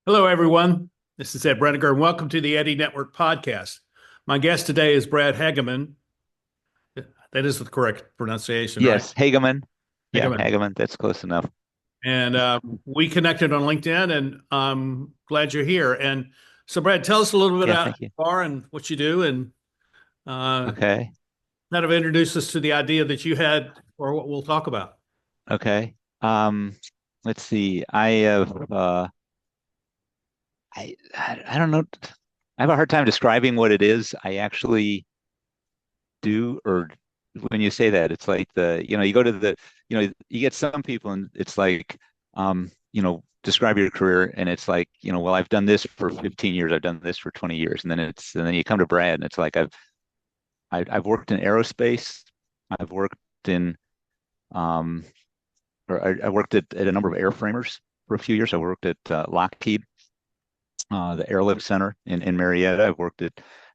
Hello, everyone. This is Ed Breniger, and welcome to the Eddy Network podcast. My guest today is Brad Hageman. That is the correct pronunciation, right? Yes, Hageman. Yeah, Hageman. Hageman. That's close enough. And we connected on LinkedIn, and I'm glad you're here. And so, Brad, tell us a little bit Yeah, about thank who you. you are and what you do, and uh, Okay. kind of introduce us to the idea that you had or what we'll talk about. Okay. Let's see. I don't know. I have a hard time describing what it is I actually do, or when you say that, it's like you go to you get some people and it's like, describe your career and it's like, well, I've done this for 15 years, I've done this for 20 years. And then you come to Brad and it's like I've worked in aerospace. I've worked in um, I worked at a number of airframers for a few years. I worked at Lockheed, the Airlift Center in Marietta. I've worked at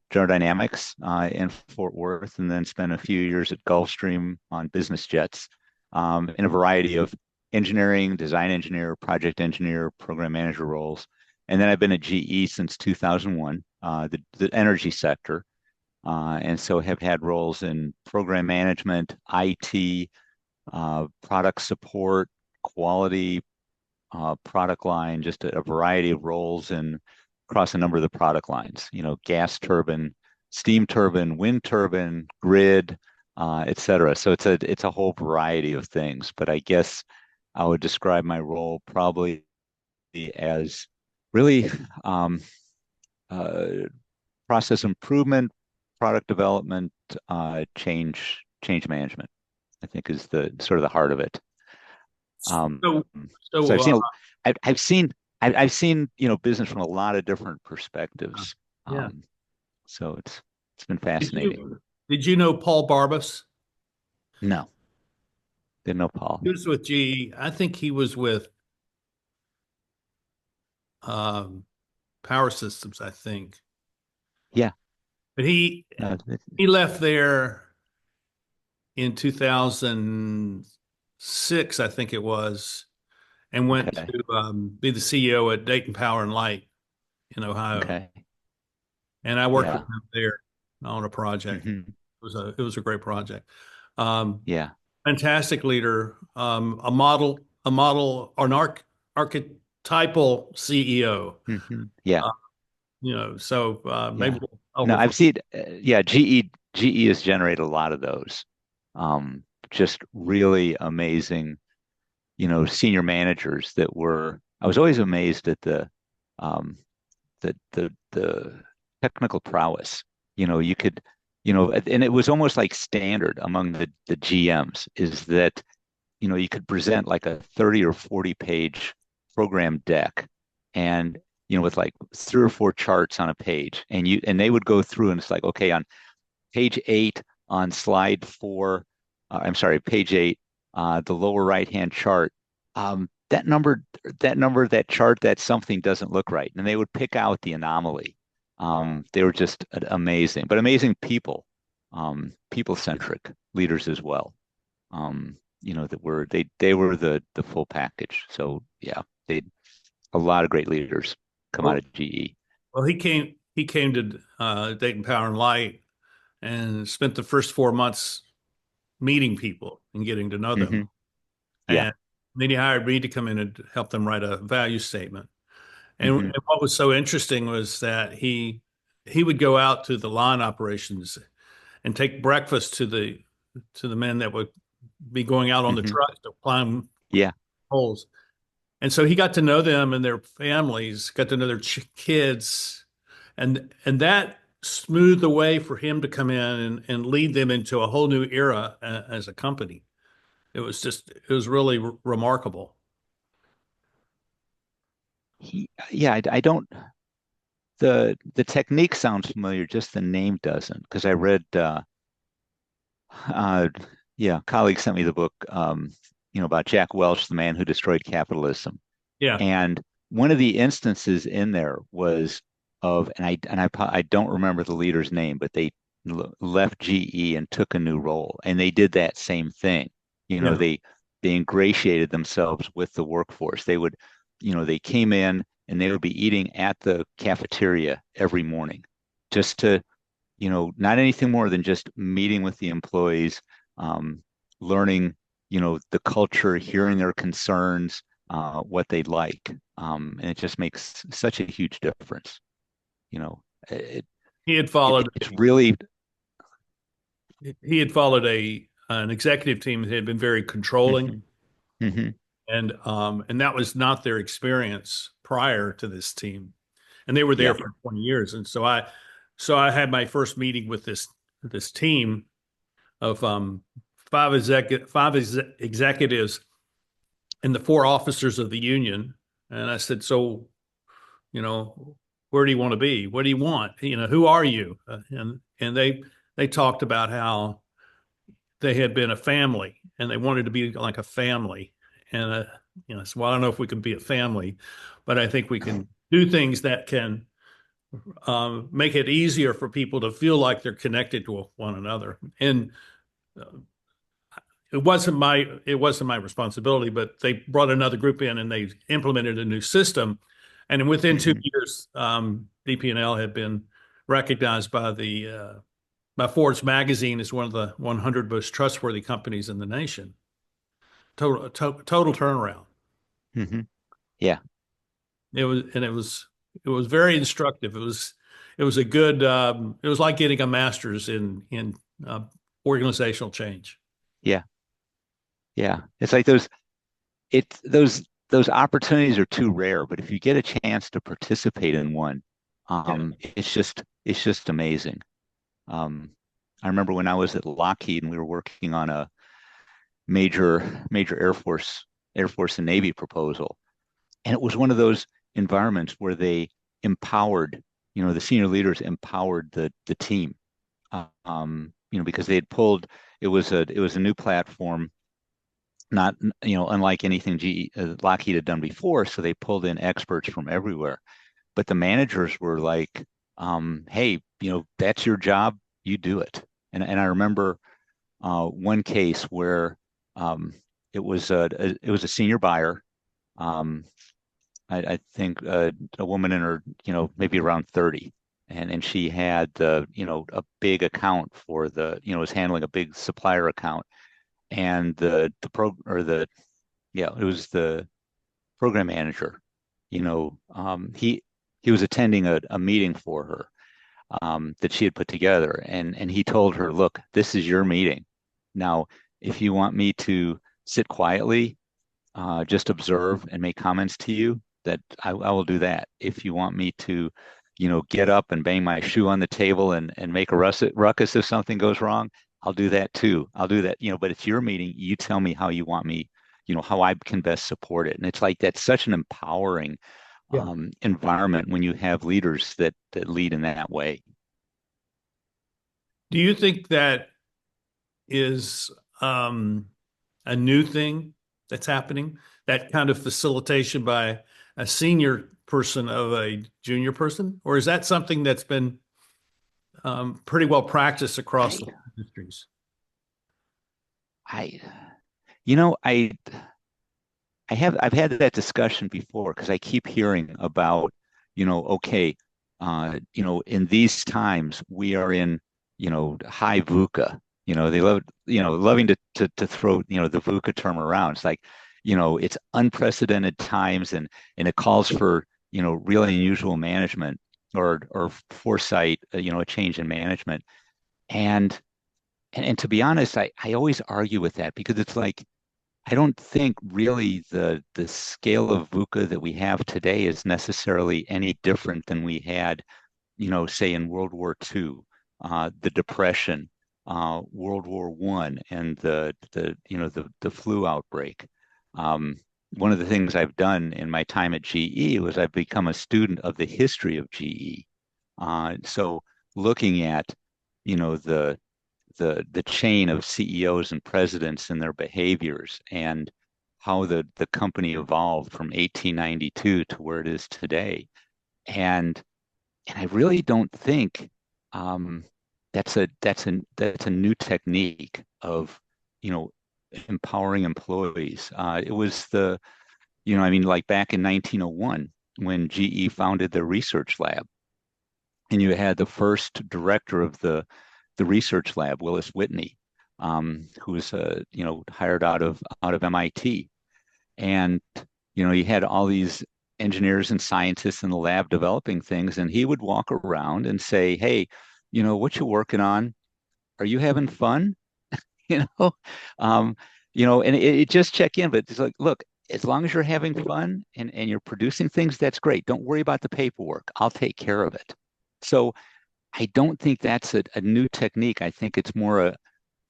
General Dynamics in Fort Worth, and then spent a few years at Gulfstream on business jets in a variety of engineering, design engineer, project engineer, program manager roles. And then I've been at GE since 2001, the energy sector. And so have had roles in program management, IT, product support, quality, product line, just a variety of roles and across a number of the product lines, gas turbine, steam turbine, wind turbine, grid, et cetera. So it's a whole variety of things, but I guess I would describe my role probably as really uh, process improvement, product development, change management, I think is the sort of the heart of it. Um, So, so so I've seen, business from a lot of different perspectives. yeah. Um, so it's been Did fascinating. you know Paul Barbas? No, didn't know He Paul. was with GE. I think he was with um, Power Systems, I think. Yeah. But No, he left there in 2006, I think it was, and went okay. to be the CEO at Dayton Power and Light in Ohio. Okay. And I worked with Yeah. him there on a project. hmm It was a great project. Um, Yeah. Fantastic leader, an archetypal CEO. Yeah. So maybe Yeah. I'll No, refer. I've seen, yeah, GE has generated a lot of those. Just really amazing, senior managers I was always amazed at um, the technical prowess. You could, and it was almost like standard among the GMs is that, you could present like a 30 or 40 page program deck and, with like three or four charts on a page and they would go through and it's like, okay, on page 8 on slide 4, I'm sorry, page 8, the lower right hand chart, that chart, that something doesn't look right. And they would pick out the anomaly. They were just amazing, but amazing people, people centric leaders as well. They were the full package. So yeah, they a lot of great leaders come out Well, of GE. well, he came to Dayton Power and Light and spent the first 4 months meeting people and getting to know them. hmm Yeah. And then he hired me to come in and help them write a value statement. And hmm what was so interesting was that he would go out to the line operations and take breakfast to the men that would be going out on the hmm trucks to climb Yeah. holes. And so he got to know them and their families, got to know their kids, and that smoothed the way for him to come in and lead them into a whole new era as a company. It was really remarkable. Yeah. I don't. The technique sounds familiar, just the name doesn't. Because I read, uh, yeah, colleague sent me the book, about Jack Welch, the man who destroyed capitalism. Yeah, And one of the instances in there was I don't remember the leader's name, but they left GE and took a new role, and they did that same thing. You know, yeah, they ingratiated themselves with the workforce. They came in. and they would be eating at the cafeteria every morning, just to, not anything more than just meeting with the employees, um, learning, the culture, hearing their concerns, what they like. And it just makes such a huge difference. You know, it, He had followed it's really, he had followed a an executive team that had been very controlling, mhm, mhm, and that was not their experience prior to this team. And they were there yeah, for 20 years. And so I had my first meeting with this team of executives and the four officers of the union. And I said, so, you know, where do you want to be? What do you want? Who are you? And they talked about how they had been a family and they wanted to be like a family. And so well, I don't know if we can be a family, but I think we can do things that can make it easier for people to feel like they're connected to one another. And uh, it wasn't my responsibility, but they brought another group in and they implemented a new system. And within two mhm, years, DP&L had been recognized by Forbes magazine as one of the 100 most trustworthy companies in the nation. Total turnaround. mhm, yeah, It was very instructive. It was a good. It was like getting a master's in uh, organizational change. yeah, yeah. It's like those opportunities are too rare, but if you get a chance to participate in one, Yeah. it's just amazing. Um, I remember when I was at Lockheed and we were working on a major Air Force and Navy proposal, and it was one of those environments where they empowered, the senior leaders empowered the team, because they had pulled. It was a new platform, not unlike anything Lockheed had done before. So they pulled in experts from everywhere. But the managers were like, "Hey, that's your job. You do it." And I remember one case where um, it was a senior buyer. Um, I think a woman in her, maybe around 30. And she had a big account was handling a big supplier account. And the pro or the yeah, it was the program manager. He was attending a meeting for her, that she had put together, and he told her, "Look, this is your meeting. Now, if you want me to sit quietly, just observe and make comments to you, that I will do that. If you want me to, get up and bang my shoe on the table and make a ruckus if something goes wrong, I'll do that too. I'll do that, but it's your meeting. You tell me how you want me, how I can best support it." And it's like that's such an empowering Yeah. environment when you have leaders that lead in that way. Do you think that is a new thing that's happening? That kind of facilitation by a senior person of a junior person, or is that something that's been pretty well practiced across I, the industries? I, you know, I've had that discussion before because I keep hearing about, okay, in these times we are in, high VUCA. They love, loving to throw, the VUCA term around. It's like, it's unprecedented times, and it calls for, really unusual management or foresight, a change in management. And and to be honest, I always argue with that because it's like I don't think really the scale of VUCA that we have today is necessarily any different than we had, say in World War II, the Depression, World War One, and the flu outbreak. Um, One of the things I've done in my time at GE was I've become a student of the history of GE. So looking at, the chain of CEOs and presidents and their behaviors and how the company evolved from 1892 to where it is today. And I really don't think um, that's a new technique of you know empowering employees. It was I mean, like back in 1901. when GE founded the research lab, and you had the first director of the research lab, Willis Whitney, who was hired out of MIT, and you had all these engineers and scientists in the lab developing things, and he would walk around and say, "Hey, what you working on? Are you having fun?" you know, um, and it just check in, but it's like, look, as long as you're having fun and you're producing things, that's great. Don't worry about the paperwork. I'll take care of it. So I don't think that's a new technique. I think it's more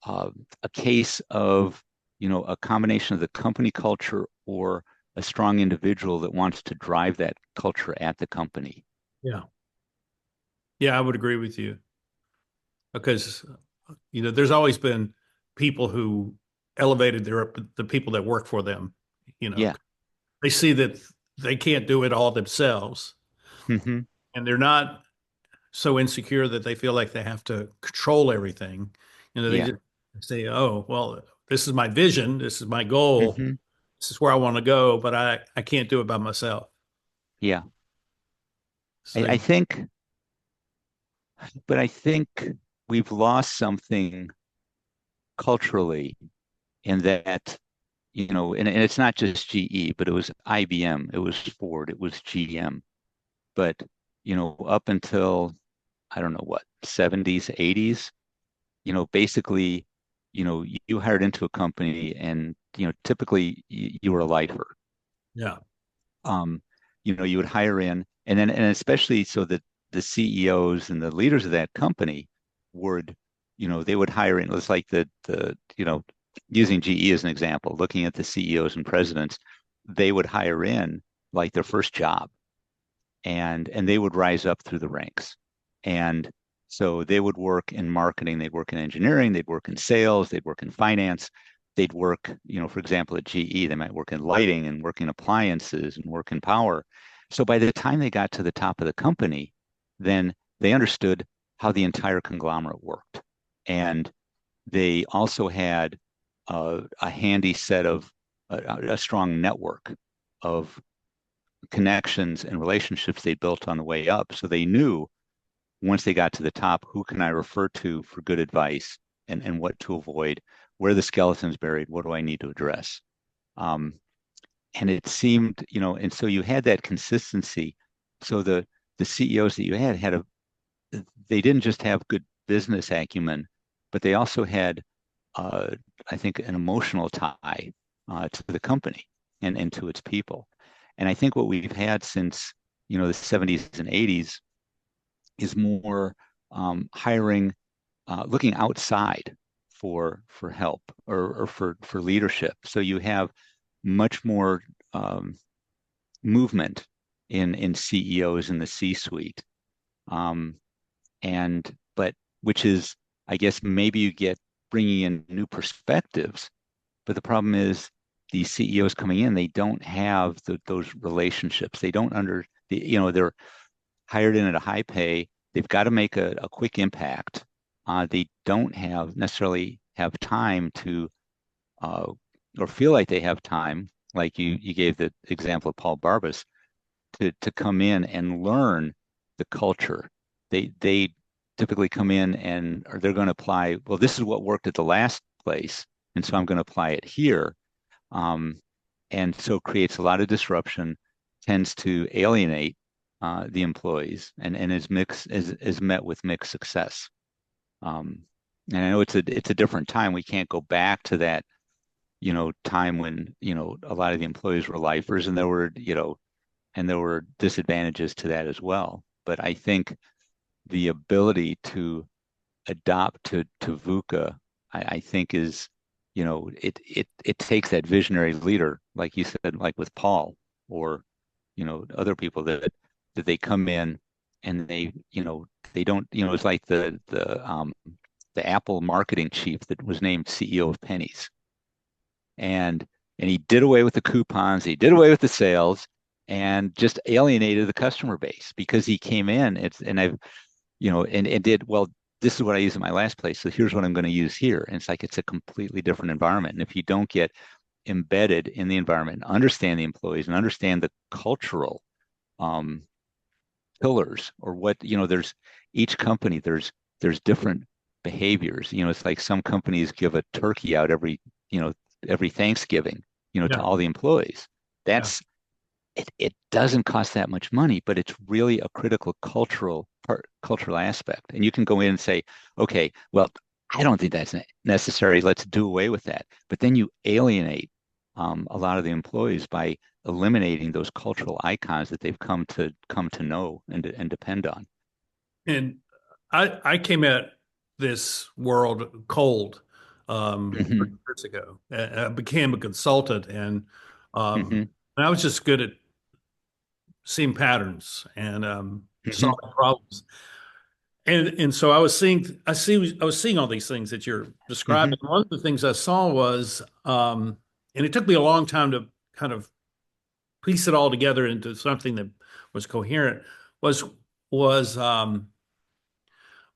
uh, a case of, a combination of the company culture or a strong individual that wants to drive that culture at the company. Yeah. Yeah, I would agree with you because there's always been people who elevated the people that work for them. You know, Yeah. they see that they can't do it all themselves, Hmm. and they're not so insecure that they feel like they have to control everything. They Yeah. just say, "Oh, well, this is my vision, this is my goal, Hmm. this is where I want to go, but I can't do it by myself." Yeah. So I think, but I think we've lost something culturally in that, and it's not just GE, but it was IBM, it was Ford, it was GM. But, up until, I don't know what, 70s, 80s, basically, you hired into a company and, typically you were a lifer. yeah, Um, you would hire in, and especially so that the CEOs and the leaders of that company would, they would hire in. It's like using GE as an example, looking at the CEOs and presidents, they would hire in like their first job, and they would rise up through the ranks. And so they would work in marketing, they'd work in engineering, they'd work in sales, they'd work in finance, they'd work, for example, at GE, they might work in lighting and work in appliances and work in power. So by the time they got to the top of the company, then they understood how the entire conglomerate worked. And they also had a handy set of a strong network of connections and relationships they built on the way up. So they knew once they got to the top, who can I refer to for good advice and what to avoid, where the skeleton's buried, what do I need to address? Um, and it seemed, and so you had that consistency. So the CEOs that you had they didn't just have good business acumen, but they also had, uh, I think, an emotional tie to the company and to its people. And I think what we've had since, the 70s and 80s is more hiring, looking outside for help or for leadership. So you have much more movement in CEOs in the C-suite. Um, and but which is, I guess, maybe you get bringing in new perspectives, but the problem is these CEOs coming in, they don't have those relationships. They don't they're hired in at a high pay. They've got to make a quick impact. They don't have necessarily have time to uh, or feel like they have time, like you gave the example of Paul Barbas, to come in and learn the culture. They typically come in and or they're going to apply, well, this is what worked at the last place, and so I'm going to apply it here. Um, and so creates a lot of disruption, tends to alienate the employees, and is met with mixed success. Um, and I know it's a different time. We can't go back to that, time when, a lot of the employees were lifers, and there were disadvantages to that as well. But I think the ability to adopt to VUCA, I think is, it takes that visionary leader, like you said, like with Paul or, other people that they come in and they don't, it's like the Apple marketing chief that was named CEO of Pennies. And he did away with the coupons, he did away with the sales, and just alienated the customer base because he came in. And did well. This is what I use in my last place, so here's what I'm going to use here. And it's like it's a completely different environment. And if you don't get embedded in the environment and understand the employees and understand the cultural um, pillars or what, there's each company, there's different behaviors. It's like some companies give a turkey out you know, every Thanksgiving, to Yeah. all the employees. Yeah. That's it doesn't cost that much money, but it's really a critical cultural aspect. And you can go in and say, okay, well, I don't think that's necessary. Let's do away with that. But then you alienate a lot of the employees by eliminating those cultural icons that they've come to know and depend on. And I came at this world cold 30 Hmm. years ago. I became a consultant, um, Hmm. and I was just good at seeing patterns and Hmm. solving problems. And so I was seeing all these things that you're describing. Hmm. One of the things I saw was, and it took me a long time to kind of piece it all together into something that was coherent. Was was um,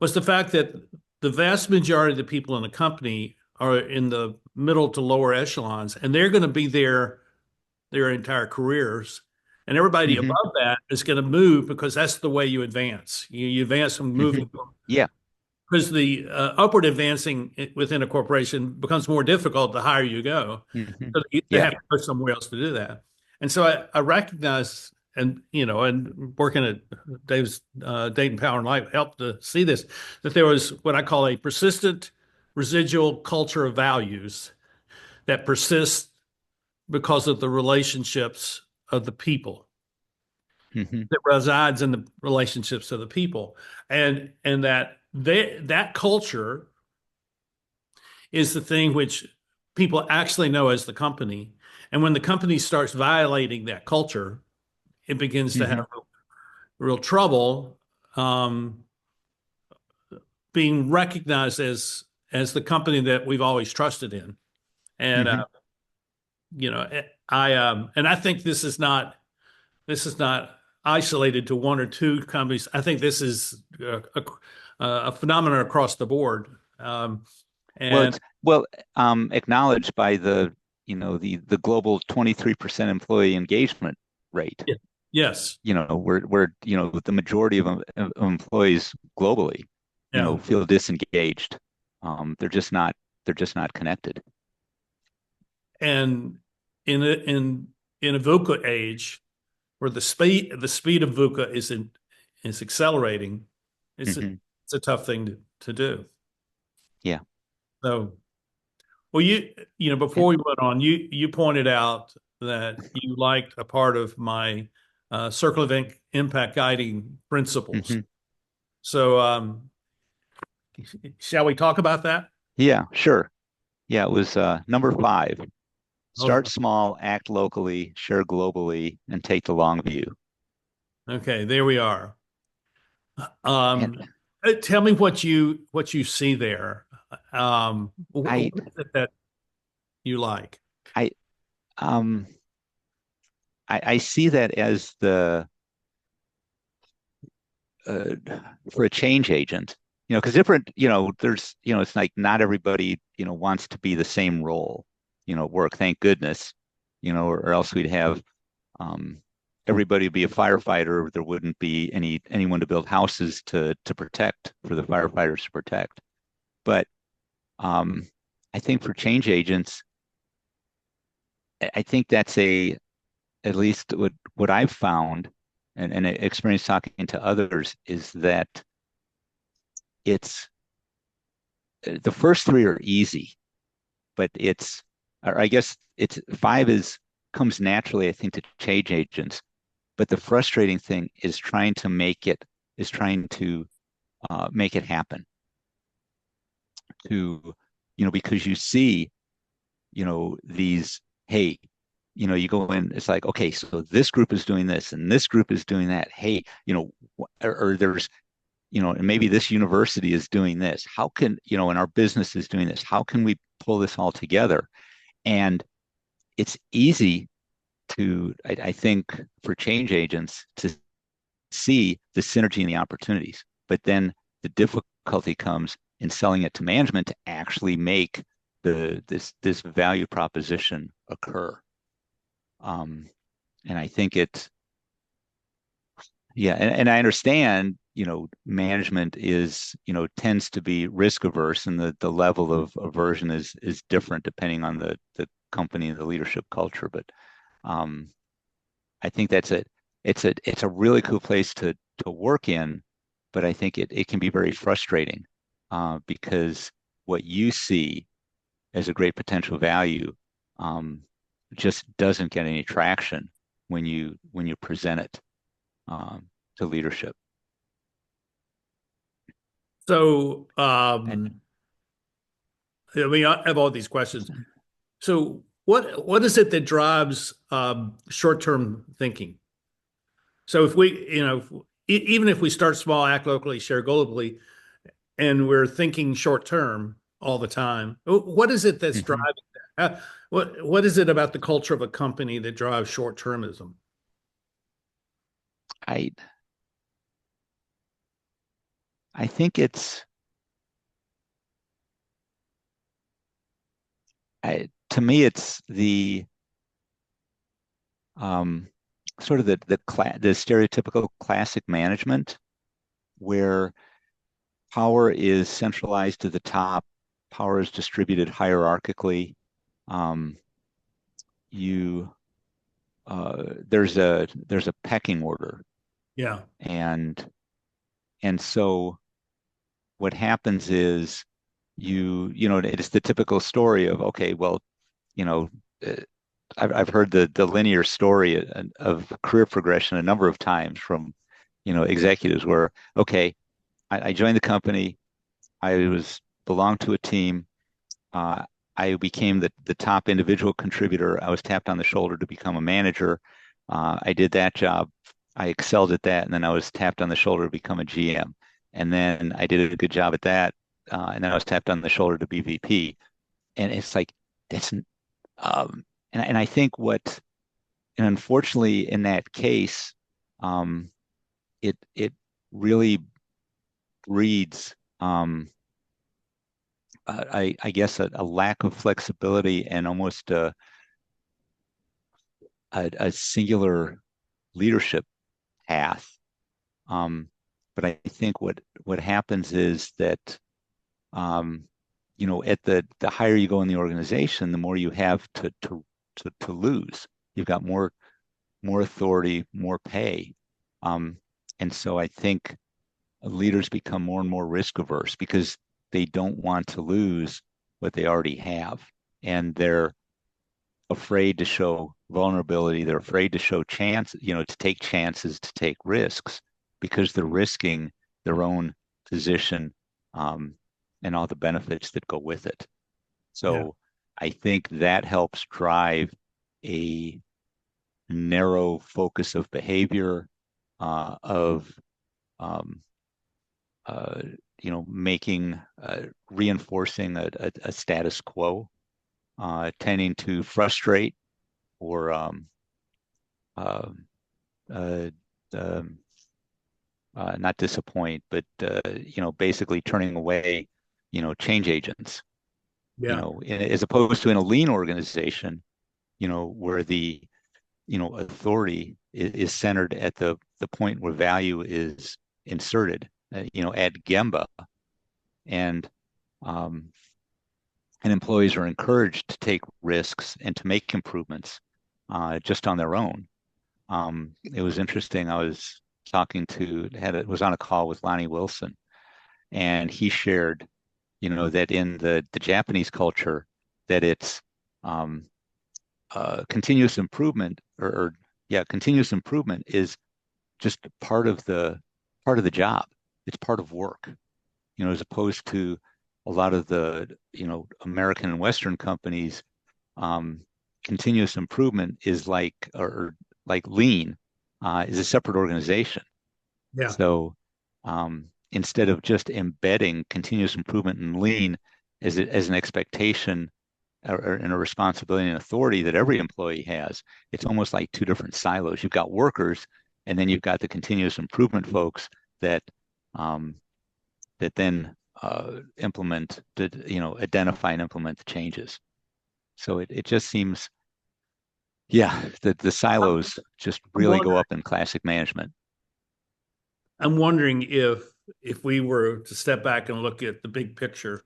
was the fact that the vast majority of the people in the company are in the middle to lower echelons, and they're going to be there their entire careers. And everybody Hmm. above that is going to move because that's the way you advance. You advance from Hmm. moving Yeah. because the upward advancing within a corporation becomes more difficult the higher you go. Hmm. So they Yeah. have to go somewhere else to do that. And so I recognize, and and working at Dave's Dayton Power and Light helped to see this, that there was what I call a persistent residual culture of values that persists because of the relationships of the people Hmm. that resides in the relationships of the people, and that culture is the thing which people actually know as the company. And when the company starts violating that culture, it begins to Hmm. have real trouble um, being recognized as the company that we've always trusted in. And Hmm. and I think this is not isolated to one or two companies. I think this is a phenomenon across the board. Well, And it's acknowledged by the global 23% employee engagement rate. yes, Where the majority of employees globally, yeah. feel disengaged. They're just not connected. And in a VUCA age, where the speed of VUCA is accelerating, it's a, Hmm. it's a tough thing to do. Yeah. So, well, before we went on, you pointed out that you liked a part of my circle of impact guiding principles. Hmm. So, shall we talk about that? Yeah, sure. Yeah, it was number 5. Start Oh, small, act locally, share globally, and take the long view. okay, there we are. And Tell me what you see there. I, What is it that you like? I, um, I see that as the uh, for a change agent, because different, there's, it's like not everybody, wants to be the same role, at work. Thank goodness, or else we'd have um, everybody be a firefighter. There wouldn't be anyone to build houses to protect for the firefighters to protect. But um, I think for change agents, I think that's at least what I've found and experience talking to others is that it's the first 3 are easy, but or I guess it's 5 is comes naturally, I think, to change agents. But the frustrating thing is trying to make it happen to, because you see, these, hey, you go in, it's like, okay, so this group is doing this and this group is doing that. Hey, or there's, and maybe this university is doing this. How can, and our business is doing this. How can we pull this all together? And it's easy I think, for change agents to see the synergy and the opportunities. But then the difficulty comes in selling it to management to actually make this value proposition occur. Um, and I think Yeah, and I understand, management is, tends to be risk averse, and the level of aversion is different depending on the company and the leadership culture. But um, I think it's a really cool place to work in, but I think it can be very frustrating because what you see as a great potential value um, just doesn't get any traction when you present it to leadership. So, And I mean, I have all these questions. So, what is it that drives short-term thinking? So, if we, even if we start small, act locally, share globally, and we're thinking short-term all the time, what is it that's mhm. driving that? What is it about the culture of a company that drives short-termism? I I think to me it's the um, sort of the stereotypical classic management where power is centralized to the top, power is distributed hierarchically. Um, you there's a pecking order, Yeah, and so what happens is it's the typical story of, okay, well, you know uh, I've heard the linear story of career progression a number of times from executives where, okay, I joined the company, I was belonged to a team, uh, I became the top individual contributor. I was tapped on the shoulder to become a manager. I did that job. I excelled at that, and then I was tapped on the shoulder to become a GM. And then I did a good job at that, and then I was tapped on the shoulder to be VP. And it's like that's and I think and unfortunately in that case, it really breeds I guess a lack of flexibility and almost a singular leadership path. Um, but I think what happens is that um, at the higher you go in the organization, the more you have to lose. You've got more authority, more pay, um, and so I think leaders become more and more risk averse because they don't want to lose what they already have, and they're afraid to show vulnerability. They're afraid to show chance, to take chances, to take risks, because they're risking their own position um, and all the benefits that go with it. yeah, So I think that helps drive a narrow focus of behavior, of um, uh, making reinforcing a status quo, tending to frustrate or uh, uh, um, not disappoint, but basically turning away, change agents. yeah, As opposed to in a lean organization, where the authority is centered at the point where value is inserted, at Gemba, and um, and employees are encouraged to take risks and to make improvements just on their own. It was interesting. I was talking to was on a call with Lonnie Wilson, and he shared, that in the Japanese culture, that it's um, continuous improvement or yeah, continuous improvement is just part of the job. It's part of work, as opposed to a lot of the American and Western companies. Um, Continuous improvement is like lean is a separate organization. yeah, So instead of just embedding continuous improvement and lean as an expectation and a responsibility and authority that every employee has, it's almost like two different silos. You've got workers, and then you've got the continuous improvement folks that um, that then identify and implement the changes. So it just seems, yeah, that the I'm silos just I'm really go wondering. up in classic management. I'm wondering if we were to step back and look at the big picture,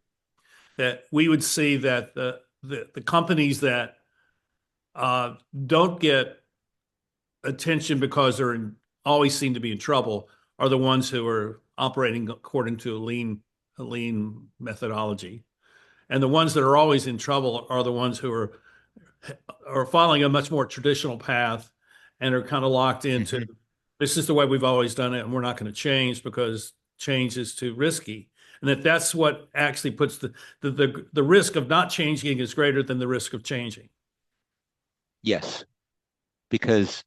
that we would see that the companies that uh, don't get attention because always seem to be in trouble are the ones who are operating according to a lean methodology. And the ones that are always in trouble are the ones who are following a much more traditional path and are kind of locked into Hmm. this is the way we've always done it, and we're not going to change because change is too risky. And that's what actually puts the risk of not changing is greater than the risk of changing. Yes, because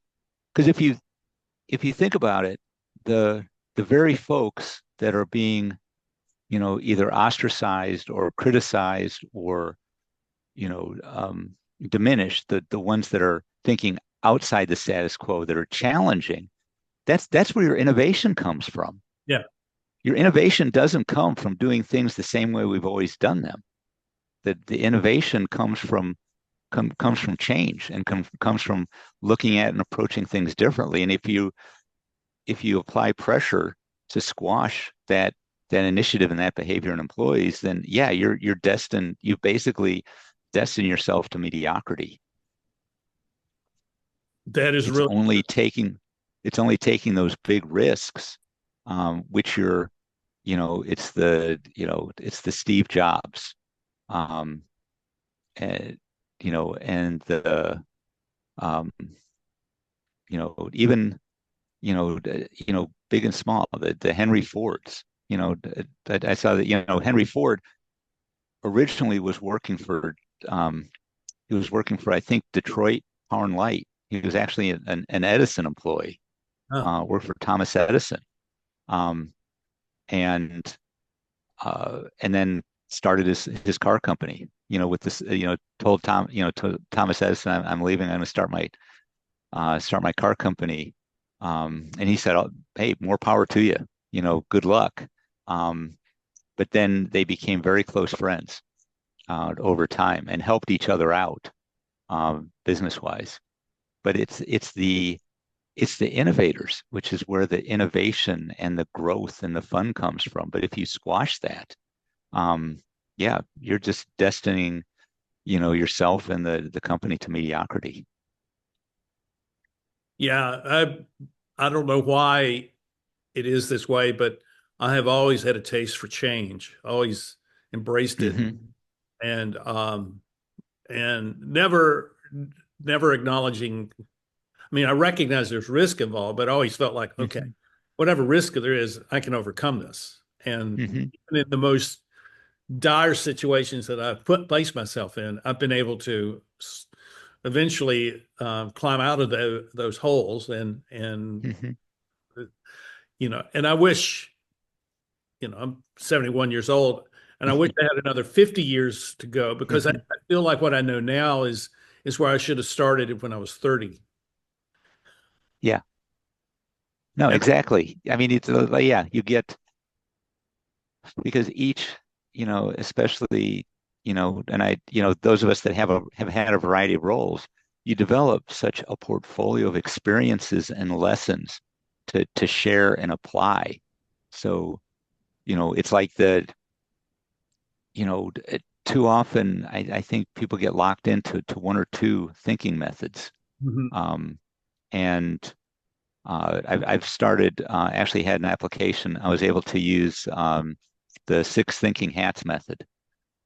if you think about it, the the very folks that are being, either ostracized or criticized or, you know, diminished, the ones that are thinking outside the status quo, that are challenging, that's where your innovation comes from. Yeah, Your innovation doesn't come from doing things the same way we've always done them. The innovation comes from change and comes from looking at and approaching things differently. And if you apply pressure to squash that initiative and that behavior in employees, then yeah, you're destined. You basically destine yourself to mediocrity. that is It's really only taking it's only taking those big risks, which it's the Steve Jobs, um, and and the um, even big and small, the Henry Fords. I saw that Henry Ford originally was working for um, he was working for, I think, Detroit Power and Light. He was actually an Edison employee, oh, worked for Thomas Edison, um, and and then started his car company. With this, told to Thomas Edison, I'm leaving. I'm going to start my car company. And he said, "Oh, hey, more power to you. Good luck." Um, but then they became very close friends over time and helped each other out, business wise. But it's the innovators, which is where the innovation and the growth and the fun comes from. But if you squash that, um, yeah, you're just destining, yourself and the company to mediocrity. yeah. I don't know why it is this way, but I have always had a taste for change, always embraced it, Hmm. and never acknowledging. I mean, I recognize there's risk involved, but I always felt like, okay, Hmm. whatever risk there is, I can overcome this. And Hmm. even in the most dire situations that I've placed myself in, I've been able to eventually climb out of those holes and Hmm. and I wish, I'm 71 years old, and I wish I had another 50 years to go because I, Hmm. I feel like what I know now is where I should have started when I was 30. Yeah, no, And exactly. I mean, it's yeah, you get, because each, especially, and those of us that have had a variety of roles, you develop such a portfolio of experiences and lessons to share and apply. So, it's like too often I think people get locked into one or two thinking methods. Mhm. Um, and I've started, actually had an application. I was able to use the six thinking hats method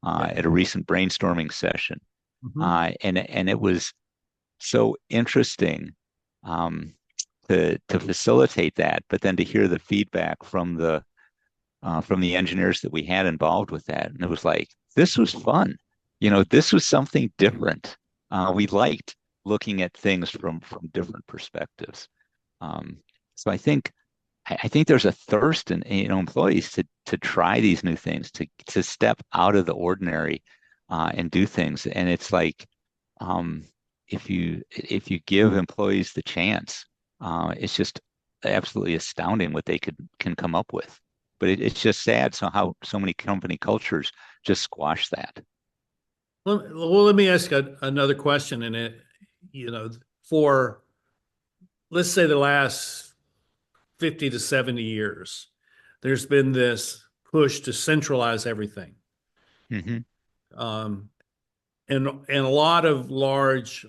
Yeah. at a recent brainstorming session. Mhm. And it was so interesting, um, to facilitate that, but then to hear the feedback from the engineers that we had involved with that. And it was like, this was fun. This was something different. We liked looking at things from different perspectives. Um, so I think there's a thirst in, employees to try these new things, to step out of the ordinary, and do things. And it's like, um, if you give employees the chance, it's just absolutely astounding what they can come up with. But it's just sad, so how so many company cultures just squash that. Well, let me ask another question. For let's say the last 50 to 70 years, there's been this push to centralize everything. Hmm. Um, and a lot of large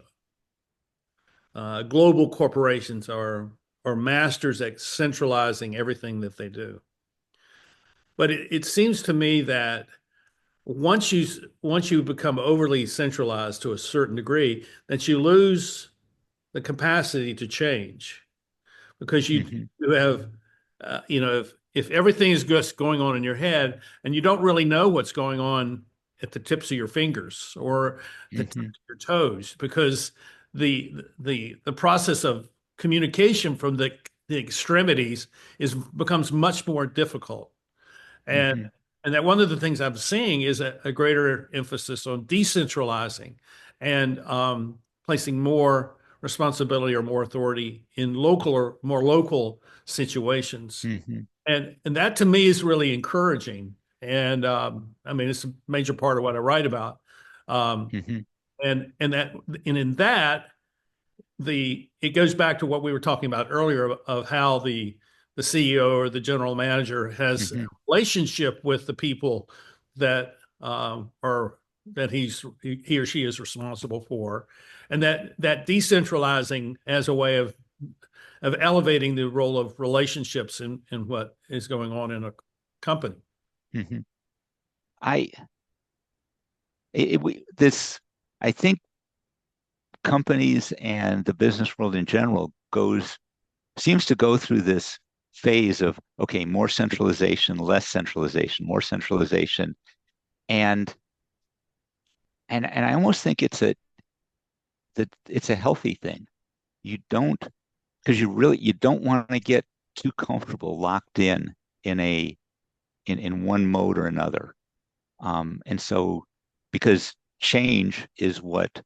global corporations are masters at centralizing everything that they do. But it seems to me that once you become overly centralized to a certain degree, that you lose the capacity to change because Hmm. you have if everything is just going on in your head and you don't really know what's going on at the tips of your fingers or the tips Hmm. of your toes because the process of communication from the extremities is becomes much more difficult. And Hmm. and that one of the things I'm seeing is a greater emphasis on decentralizing and placing more responsibility or more authority in local or more local situations. Hmm. And that to me is really encouraging. And I mean, it's a major part of what I write about. Um, Hmm. and in that, it goes back to what we were talking about earlier of how the CEO or the general manager has a Hmm. relationship with the people that are that he or she is responsible for, and that decentralizing as a way of elevating the role of relationships in what is going on in a company. Hmm. I this I think companies and the business world in general goes seems to go through this phase of okay, more centralization, less centralization, more centralization, and and I almost think it's a healthy thing. You don't because you don't want to get too comfortable locked in a in one mode or another. And so because change is what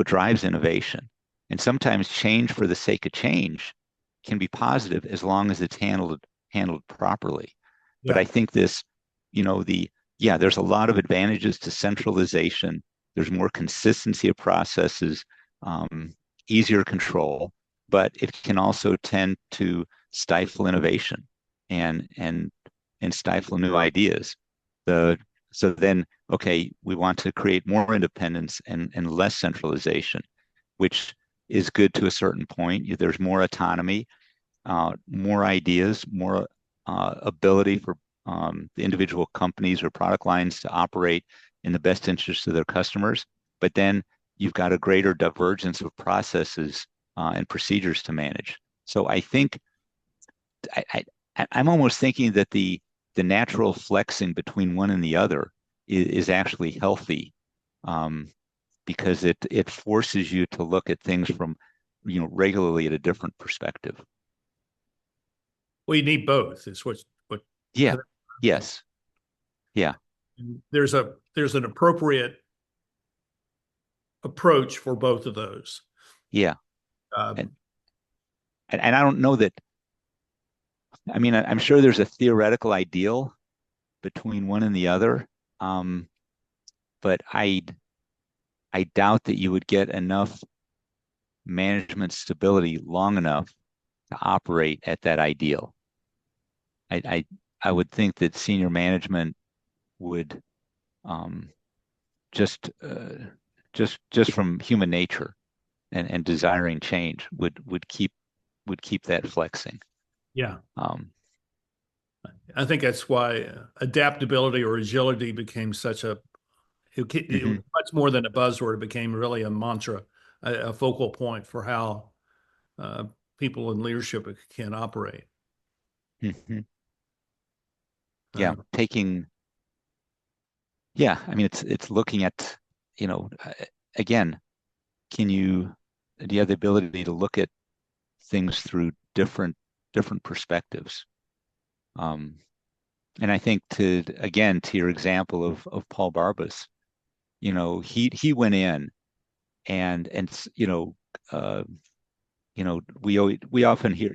drives innovation. And sometimes change for the sake of change can be positive as long as it's handled properly. But Yeah. I think this, you know, the yeah, there's a lot of advantages to centralization. There's more consistency of processes, easier control, but it can also tend to stifle innovation and and and stifle new ideas. The so then, okay, we want to create more independence and less centralization, which is good to a certain point. There's more autonomy, more ideas, more ability for the individual companies or product lines to operate in the best interest of their customers. But then you've got a greater divergence of processes and procedures to manage. So I think I, I'm almost thinking that the natural flexing between one and the other is actually healthy, um, because it forces you to look at things from regularly at a different perspective. Well, you need both. Is what Yeah. Yes. Yeah. there's an appropriate approach for both of those. Yeah. And Um, and I don't know that. I mean, I'm sure there's a theoretical ideal between one and the other, um, but I doubt that you would get enough management stability long enough to operate at that ideal. I I, I would think that senior management would um, just just from human nature and desiring change would keep that flexing. yeah, Um, I think that's why adaptability or agility became it was mhm, much more than a buzzword. It became really a mantra, a focal point for how uh, people in leadership can operate. mhm. Yeah, Uh, I mean, it's looking at, you know, uh, again, can you, do you have the ability to look at things through different perspectives? Um, and I think again, to your example of Paul Barbas, he went in and uh, we often hear,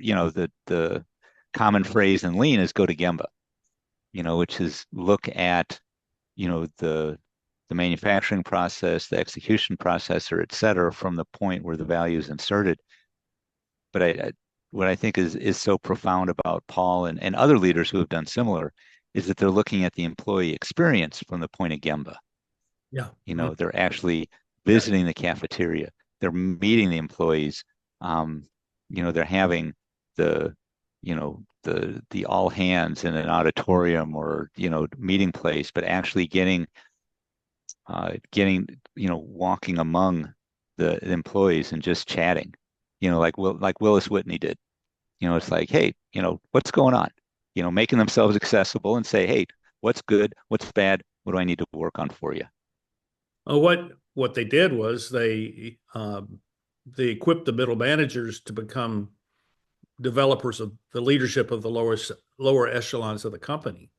the common phrase in lean is go to Gemba, which is look at, the manufacturing process, the execution process, or et cetera, from the point where the value is inserted. But what I think is so profound about Paul and other leaders who have done similar is that they're looking at the employee experience from the point of Gemba. Yeah. You Mhm. know, they're actually Yeah. visiting the cafeteria. They're meeting the employees. Um, they're having the, the all hands in an auditorium or, meeting place, but actually getting, walking among the employees and just chatting, like Willis Whitney did. It's like, hey, what's going on? Making themselves accessible and say, hey, what's good? What's bad? What do I need to work on for you? What they did was they equipped the middle managers to become developers of the leadership of the lower echelons of the company.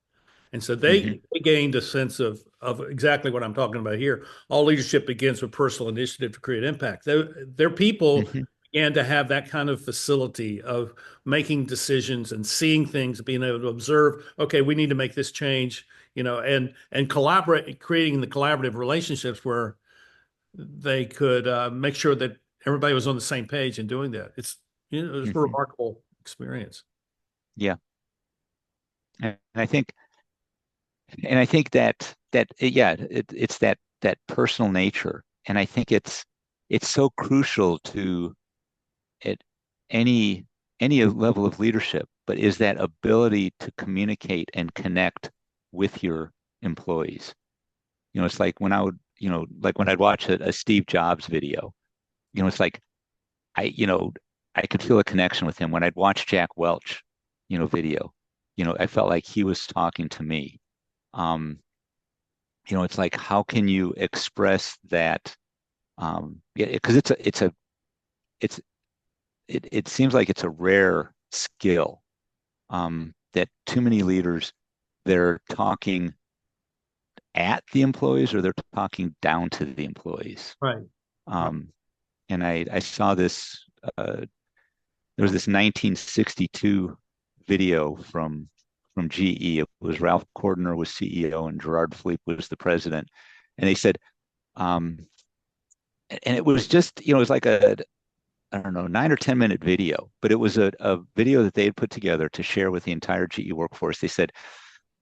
And so Hmm. they gained a sense of exactly what I'm talking about here. All leadership begins with personal initiative to create impact. Their people Hmm. began to have that kind of facility of making decisions and seeing things, being able to observe, okay, we need to make this change, and collaborate, creating the collaborative relationships where they could make sure that everybody was on the same page in doing that. It was a Hmm. remarkable experience. Yeah. And I think that yeah, it's that personal nature. And I think it's so crucial to at any level of leadership, but is that ability to communicate and connect with your employees. It's like when I would, like when I'd watch a Steve Jobs video, it's like I, I could feel a connection with him. When I'd watch Jack Welch, video, I felt like he was talking to me. Um, it's like how can you express that? Yeah, because it's it seems like it's a rare skill that too many leaders they're talking at the employees or they're talking down to the employees. Right. Right. Um, and I saw this. There was this 1962 video from GE. It was Ralph Cordner was CEO and Gerard Philippe was the president, and they said, um, and it was just it was like a I don't know 9 or 10 minute video, but it was a video that they had put together to share with the entire GE workforce. They said,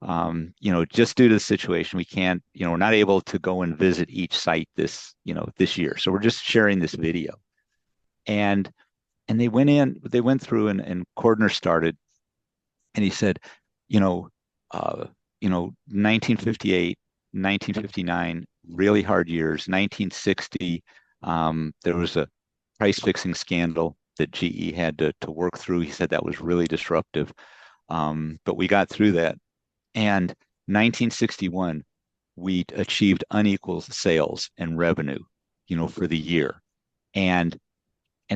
just due to the situation, we can't, we're not able to go and visit each site this year. So we're just sharing this video. And they went through and Cordner started and he said, you know, 1958, 1959, really hard years. 1960, there was a price fixing scandal that GE had to work through. He said that was really disruptive. But we got through that. And 1961, we achieved unequal sales and revenue, for the year. And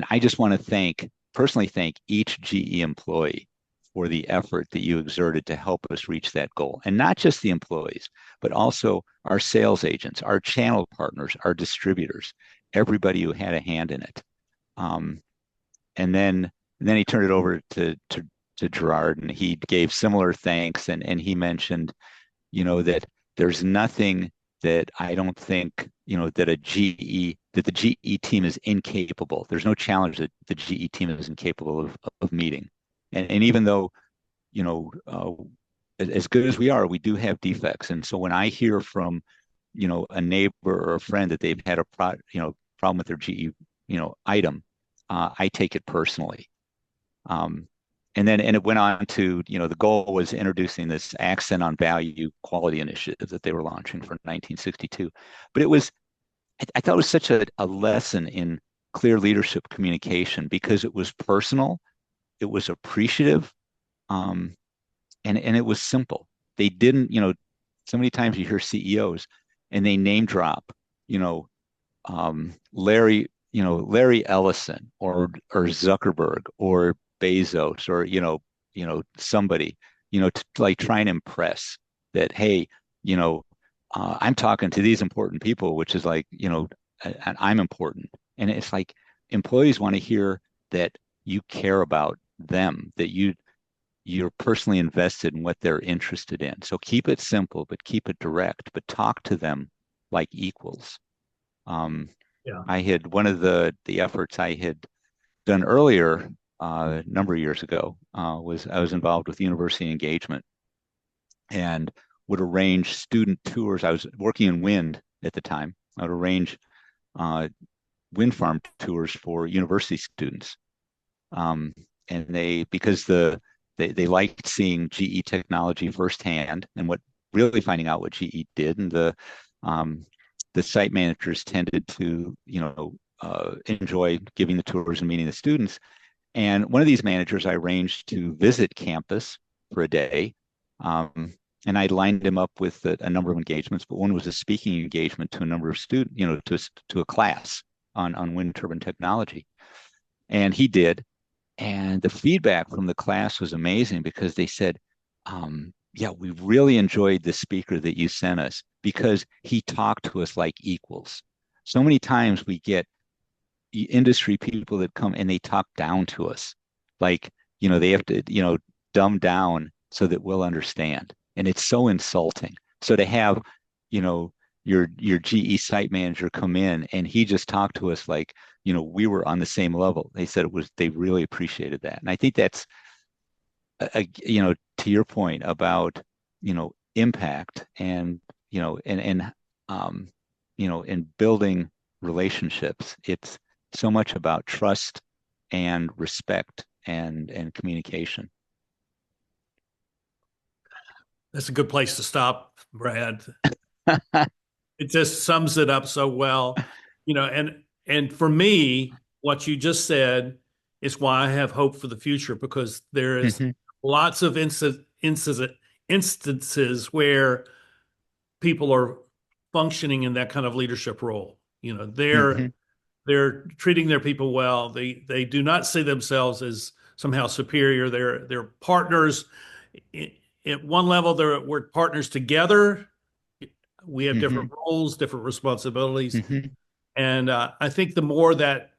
I just want to personally thank each GE employee for the effort that you exerted to help us reach that goal. And not just the employees, but also our sales agents, our channel partners, our distributors, everybody who had a hand in it. Um, and then he turned it over to Gerard, and he gave similar thanks, and he mentioned, that there's nothing that I don't think, that the GE team is incapable. There's no challenge that the GE team is incapable of meeting. And even though, you know, uh, as good as we are, we do have defects. And so when I hear from, a neighbor or a friend that they've had a problem with their GE, item, I take it personally. Um, and it went on to, the goal was introducing this accent on value quality initiative that they were launching for 1962. But I thought it was such a lesson in clear leadership communication because it was personal, it was appreciative, um, and it was simple. They didn't, so many times you hear CEOs and they name drop, you know, Larry Ellison or Zuckerberg or Bezos or somebody, to like try and impress that, hey, you know, I'm talking to these important people, which is like, and I'm important. And it's like employees want to hear that you care about them, that you're personally invested in what they're interested in. So keep it simple, but keep it direct, but talk to them like equals. Um, Yeah. I had one of the efforts I had done earlier. a number of years ago. Was I was involved with university engagement and would arrange student tours. I was working in wind at the time. I would arrange uh, wind farm tours for university students, um, and because they liked seeing GE technology firsthand and what really finding out what GE did, and um, the site managers tended to enjoy giving the tours and meeting the students. And one of these managers I arranged to visit campus for a day. Um, and I lined him up with a number of engagements, but one was a speaking engagement to a number of students, to a class on wind turbine technology. And he did. And the feedback from the class was amazing because they said, yeah, we really enjoyed the speaker that you sent us because he talked to us like equals. So many times we get industry people that come and they talk down to us, like, they have to, dumb down so that we'll understand. And it's so insulting. So to have, you know, your GE site manager come in and he just talked to us like, we were on the same level. They said they really appreciated that. And I think that's, to your point about, impact and, um, in building relationships, it's so much about trust and respect and communication. That's a good place to stop, Brad. It just sums it up so well. And for me, what you just said is why I have hope for the future because there is Hmm. lots of instances where people are functioning in that kind of leadership role. Hmm. They're treating their people well. They do not see themselves as somehow superior. They're partners. At one level, we're partners together. We have different Hmm. roles, different responsibilities, Hmm. and I think the more that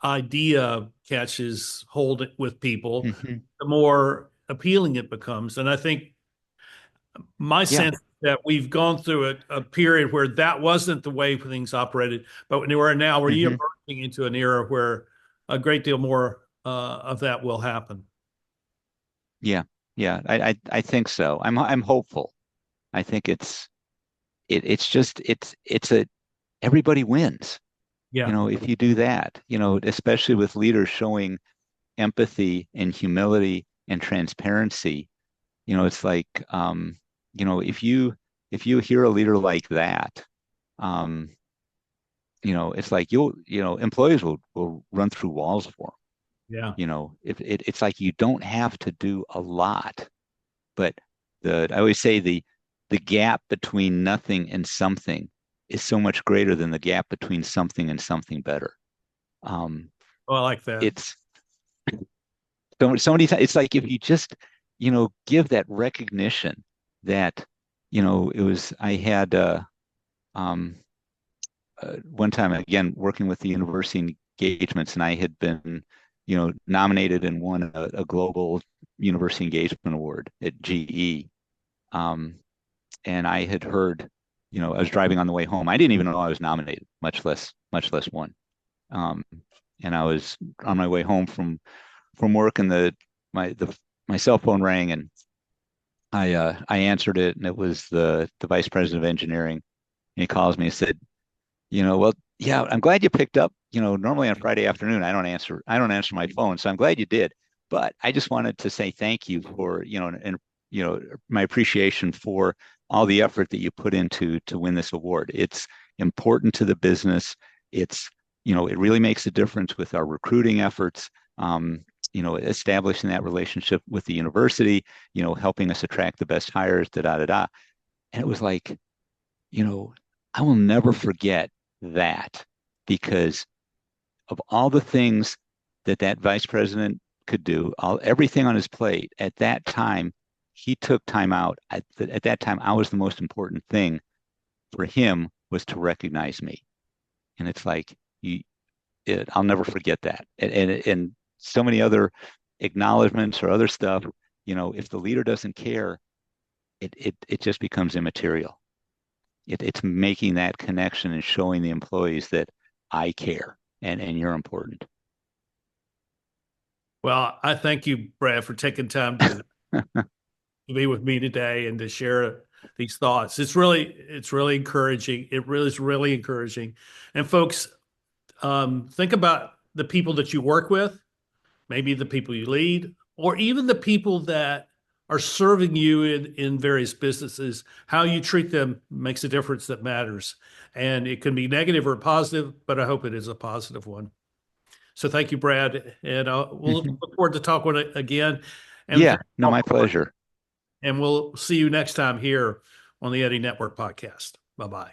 idea catches hold with people, Hmm. the more appealing it becomes. And I think my Yeah. sense is that we've gone through a period where that wasn't the way things operated, but we're now we're Hmm. emerging into an era where a great deal more of that will happen. Yeah. Yeah. I think so. I'm hopeful. I think it's just it's a everybody wins. Yeah. If you do that, especially with leaders showing empathy and humility and transparency, it's like, if you hear a leader like that, um, it's like employees will run through walls for them. Yeah. If it's like you don't have to do a lot, but I always say the gap between nothing and something is so much greater than the gap between something and something better. Um, Well, I like that. it's so many times. It's like if you just give that recognition that it was. I had um, one time again working with the university engagements, and I had been nominated and won a global university engagement award at GE. Um, and I had heard, I was driving on the way home. I didn't even know I was nominated, much less won. Um, and I was on my way home from work, and my cell phone rang, and I answered it, and it was the vice president of engineering, and he calls me and said, well, yeah, I'm glad you picked up. Normally on Friday afternoon, I don't answer my phone, so I'm glad you did. But I just wanted to say thank you for, and my appreciation for all the effort that you put into to win this award. It's important to the business. It's, it really makes a difference with our recruiting efforts. Um, establishing that relationship with the university, helping us attract the best hires, da da da da. And it was like, you know, I will never forget that because of all the things that vice president could do, everything on his plate at that time, he took time out. At that time, I was the most important thing for him was to recognize me. And it's like, I'll never forget that. And so many other acknowledgments or other stuff, if the leader doesn't care, it just becomes immaterial. It's making that connection and showing the employees that I care and you're important. Well, I thank you, Brad, for taking time to be with me today and to share these thoughts. It's really encouraging. It really is really encouraging. And folks, think about the people that you work with, maybe the people you lead, or even the people that are serving you in various businesses. How you treat them makes a difference that matters. And it can be negative or positive, but I hope it is a positive one. So thank you, Brad. And we'll look forward to talking again. And Yeah, no, my pleasure. and we'll see you next time here on the Eddie Network podcast. Bye bye.